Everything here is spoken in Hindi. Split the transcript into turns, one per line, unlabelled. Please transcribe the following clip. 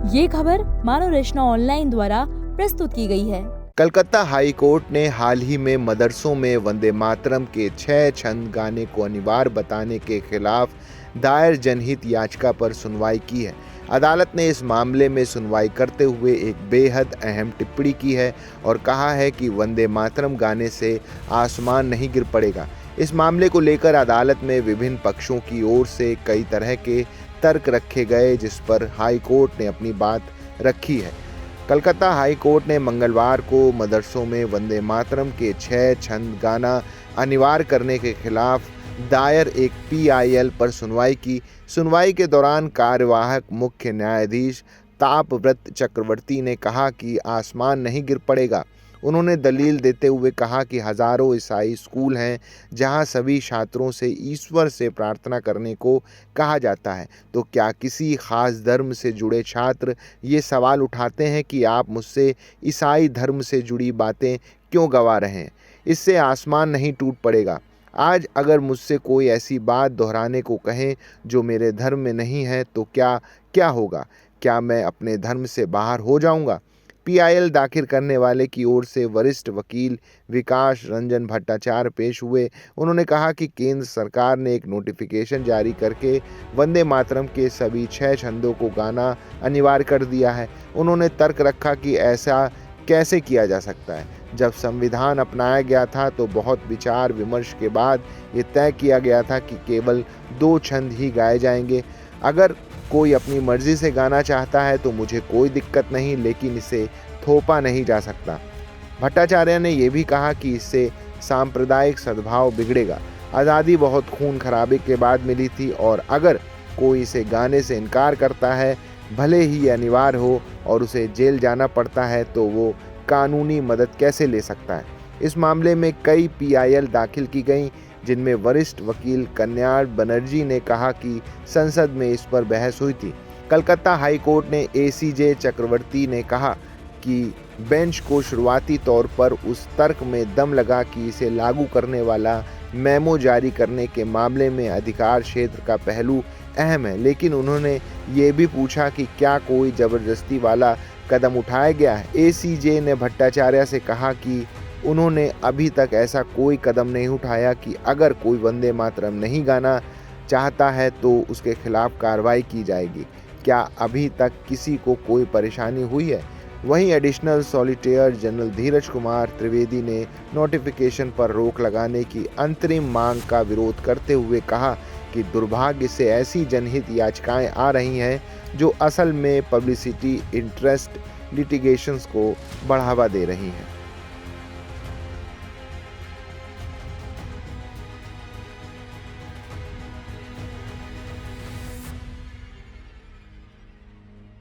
ये खबर मानव रचना ऑनलाइन द्वारा प्रस्तुत की गई है।
कलकत्ता हाई कोर्ट ने हाल ही में मदरसों में वंदे मातरम के 6 छंद गाने को अनिवार्य बताने के खिलाफ दायर जनहित याचिका पर सुनवाई की है। अदालत ने इस मामले में सुनवाई करते हुए एक बेहद अहम टिप्पणी की है और कहा है कि वंदे मातरम गाने से आसमान नहीं गिर पड़ेगा। इस मामले को लेकर अदालत में विभिन्न पक्षों की ओर से कई तरह के तर्क रखे गए, जिस पर हाई कोर्ट ने अपनी बात रखी है। कलकत्ता हाई कोर्ट ने मंगलवार को मदरसों में वंदे मातरम के 6 छंद गाना अनिवार्य करने के खिलाफ दायर एक PIL पर सुनवाई की। सुनवाई के दौरान कार्यवाहक मुख्य न्यायाधीश तापव्रत चक्रवर्ती ने कहा कि आसमान नहीं गिर पड़ेगा। उन्होंने दलील देते हुए कहा कि हजारों ईसाई स्कूल हैं जहां सभी छात्रों से ईश्वर से प्रार्थना करने को कहा जाता है, तो क्या किसी खास धर्म से जुड़े छात्र ये सवाल उठाते हैं कि आप मुझसे ईसाई धर्म से जुड़ी बातें क्यों गवा रहे हैं? इससे आसमान नहीं टूट पड़ेगा। आज अगर मुझसे कोई ऐसी बात दोहराने को कहें जो मेरे धर्म में नहीं है, तो क्या होगा? क्या मैं अपने धर्म से बाहर हो जाऊंगा? PIL दाखिल करने वाले की ओर से वरिष्ठ वकील विकास रंजन भट्टाचार्य पेश हुए। उन्होंने कहा कि केंद्र सरकार ने एक नोटिफिकेशन जारी करके वंदे मातरम के सभी 6 छंदों को गाना अनिवार्य कर दिया है। उन्होंने तर्क रखा कि ऐसा कैसे किया जा सकता है। जब संविधान अपनाया गया था तो बहुत विचार विमर्श के बाद ये तय किया गया था कि केवल 2 छंद ही गाए जाएंगे। अगर कोई अपनी मर्जी से गाना चाहता है तो मुझे कोई दिक्कत नहीं, लेकिन इसे थोपा नहीं जा सकता। भट्टाचार्य ने यह भी कहा कि इससे सांप्रदायिक सद्भाव बिगड़ेगा। आज़ादी बहुत खून खराबे के बाद मिली थी और अगर कोई इसे गाने से इनकार करता है, भले ही अनिवार्य हो और उसे जेल जाना पड़ता है, तो वो कानूनी मदद कैसे ले सकता है? इस मामले में कई PIL दाखिल की गई, जिनमें वरिष्ठ वकील कल्याण बनर्जी ने कहा कि संसद में इस पर बहस हुई थी। कलकत्ता हाई कोर्ट ने ACJ चक्रवर्ती ने कहा कि बेंच को शुरुआती तौर पर उस तर्क में दम लगा कि इसे लागू करने वाला मेमो जारी करने के मामले में अधिकार क्षेत्र का पहलू अहम है, लेकिन उन्होंने ये भी पूछा कि क्या कोई ज़बरदस्ती वाला कदम उठाया गया है। ACJ ने भट्टाचार्य से कहा कि उन्होंने अभी तक ऐसा कोई कदम नहीं उठाया कि अगर कोई वंदे मातरम नहीं गाना चाहता है तो उसके खिलाफ कार्रवाई की जाएगी। क्या अभी तक किसी को कोई परेशानी हुई है? वहीं एडिशनल सॉलिसिटर जनरल धीरज कुमार त्रिवेदी ने नोटिफिकेशन पर रोक लगाने की अंतरिम मांग का विरोध करते हुए कहा कि दुर्भाग्य से ऐसी जनहित याचिकाएं आ रही हैं जो असल में पब्लिसिटी इंटरेस्ट लिटिगेशंस को बढ़ावा दे रही हैं।